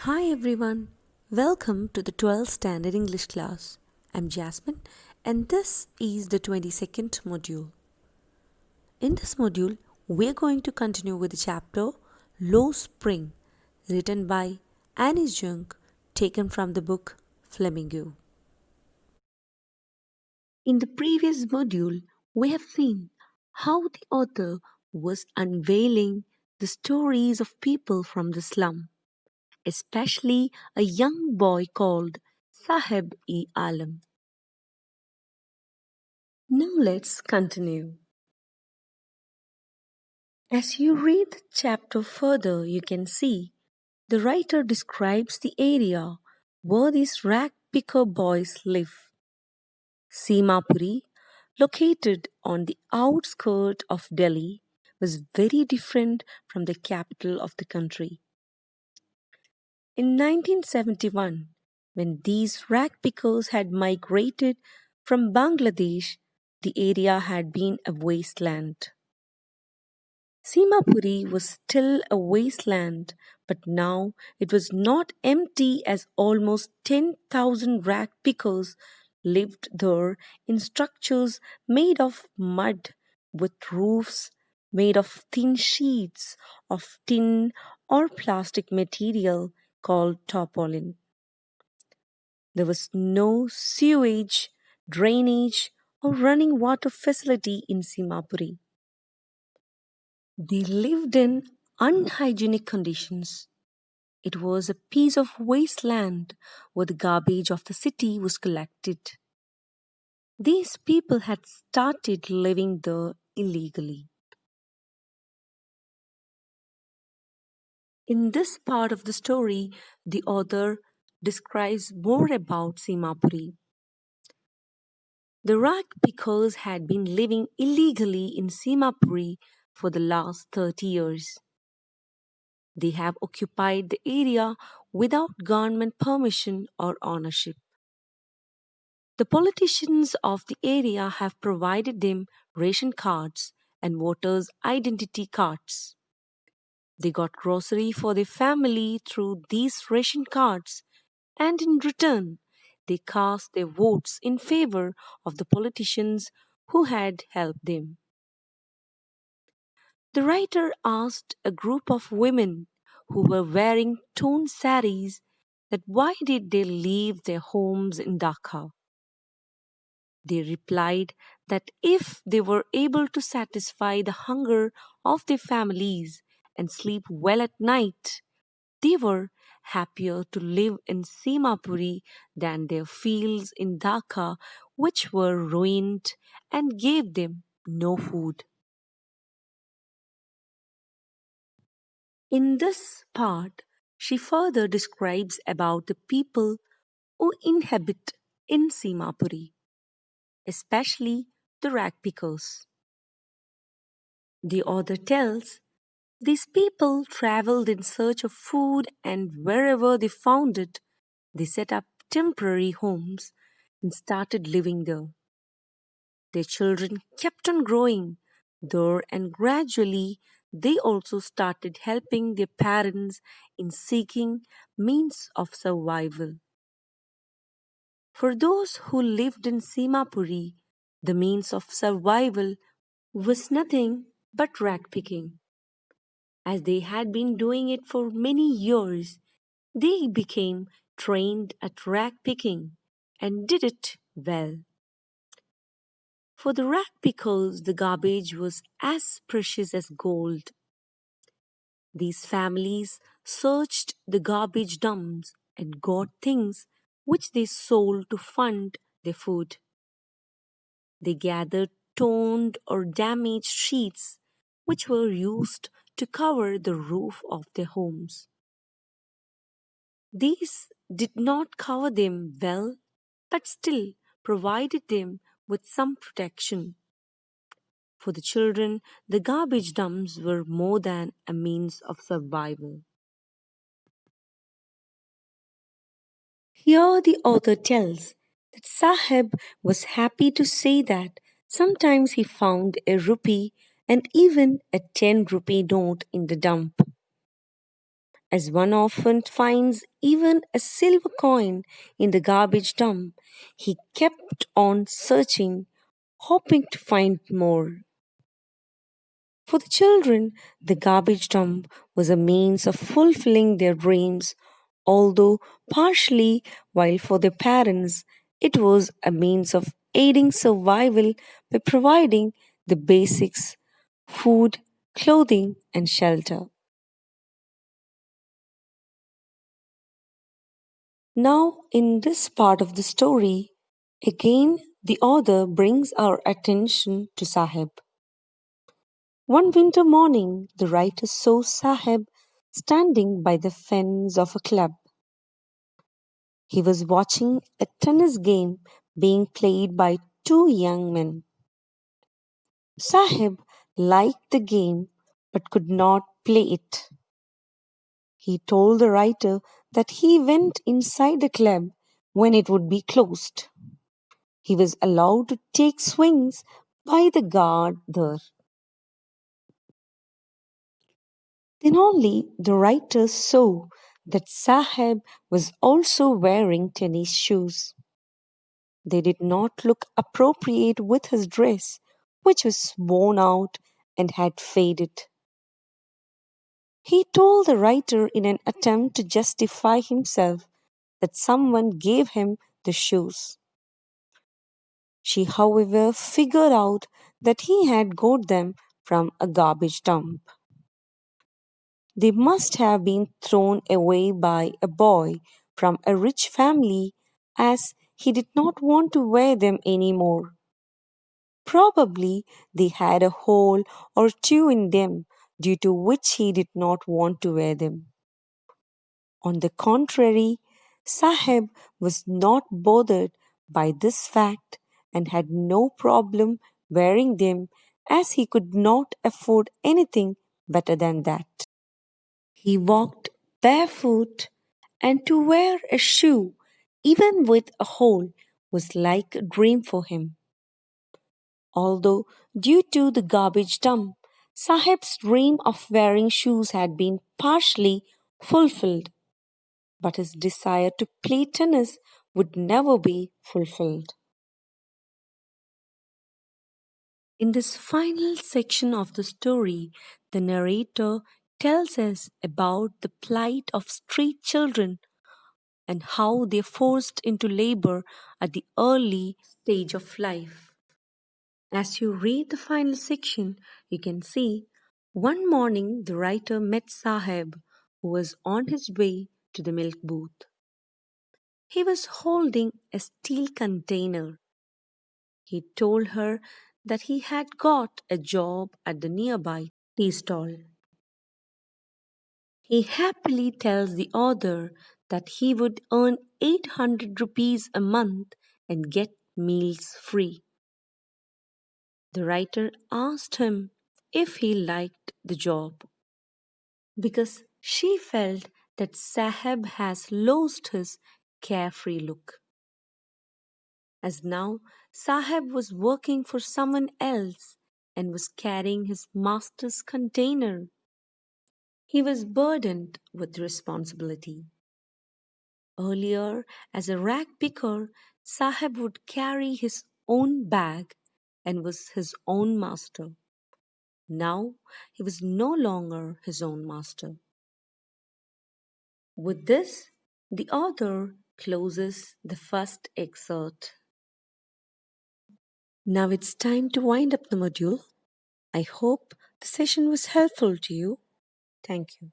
Hi everyone, welcome to the 12th Standard English class. I'm Jasmine and this is the 22nd module. In this module, we're going to continue with the chapter Low Spring, written by Annie Jung, taken from the book Flamingo. In the previous module, we have seen how the author was unveiling the stories of people from the slum, especially a young boy called Sahib-e-Alam. Now let's continue. As you read the chapter further, you can see the writer describes the area where these rag picker boys live. Simapuri, located on the outskirts of Delhi, was very different from the capital of the country. In 1971, when these rag pickers had migrated from Bangladesh, the area had been a wasteland. Simapuri was still a wasteland, but now it was not empty as almost 10,000 rag pickers lived there in structures made of mud with roofs made of thin sheets of tin or plastic material called tarpaulin. There was no sewage, drainage, or running water facility in Simapuri. They lived in unhygienic conditions. It was a piece of wasteland where the garbage of the city was collected. These people had started living there illegally. In this part of the story, the author describes more about Simapuri. The rag pickers had been living illegally in Simapuri for the last 30 years. They have occupied the area without government permission or ownership. The politicians of the area have provided them ration cards and voters' identity cards. They got grocery for their family through these ration cards, and in return, they cast their votes in favor of the politicians who had helped them. The writer asked a group of women who were wearing torn saris that why did they leave their homes in Dhaka. They replied that if they were able to satisfy the hunger of their families and sleep well at night, they were happier to live in Simapuri than their fields in Dhaka, which were ruined and gave them no food. In this part, she further describes about the people who inhabit in Simapuri, especially the rag pickers. The author tells these people traveled in search of food, and wherever they found it, they set up temporary homes and started living there. Their children kept on growing there, and gradually they also started helping their parents in seeking means of survival. For those who lived in Simapuri, the means of survival was nothing but rag picking. As they had been doing it for many years, they became trained at rag picking and did it well. For the rag pickers, the garbage was as precious as gold. These families searched the garbage dumps and got things which they sold to fund their food. They gathered torn or damaged sheets which were used to cover the roof of their homes. These did not cover them well, but still provided them with some protection. For the children, the garbage dumps were more than a means of survival. Here the author tells that Sahib was happy to say that sometimes he found a rupee and even a 10 rupee note in the dump. As one often finds even a silver coin in the garbage dump, he kept on searching, hoping to find more. For the children, the garbage dump was a means of fulfilling their dreams, although partially, while for their parents, it was a means of aiding survival by providing the basics: food, clothing, and shelter. Now, in this part of the story, again the author brings our attention to Sahib. One winter morning, the writer saw Sahib standing by the fence of a club. He was watching a tennis game being played by two young men. Sahib liked the game but could not play it. He told the writer that he went inside the club when it would be closed. He was allowed to take swings by the guard there. Then only the writer saw that Sahib was also wearing tennis shoes. They did not look appropriate with his dress, which was worn out and had faded. He told the writer in an attempt to justify himself that someone gave him the shoes. She, however, figured out that he had got them from a garbage dump. They must have been thrown away by a boy from a rich family, as he did not want to wear them any more. Probably they had a hole or two in them, due to which he did not want to wear them. On the contrary, Sahib was not bothered by this fact and had no problem wearing them, as he could not afford anything better than that. He walked barefoot, and to wear a shoe, even with a hole, was like a dream for him. Although, due to the garbage dump, Sahib's dream of wearing shoes had been partially fulfilled, but his desire to play tennis would never be fulfilled. In this final section of the story, the narrator tells us about the plight of street children and how they are forced into labor at the early stage of life. As you read the final section, you can see one morning the writer met Sahib, who was on his way to the milk booth. He was holding a steel container. He told her that he had got a job at the nearby tea stall. He happily tells the author that he would earn 800 rupees a month and get meals free. The writer asked him if he liked the job, because she felt that Sahib has lost his carefree look. As now Sahib was working for someone else and was carrying his master's container, he was burdened with responsibility. Earlier, as a rag picker, Sahib would carry his own bag and was his own master. Now he was no longer his own master. With this, the author closes the first excerpt. Now it's time to wind up the module. I hope the session was helpful to you. Thank you.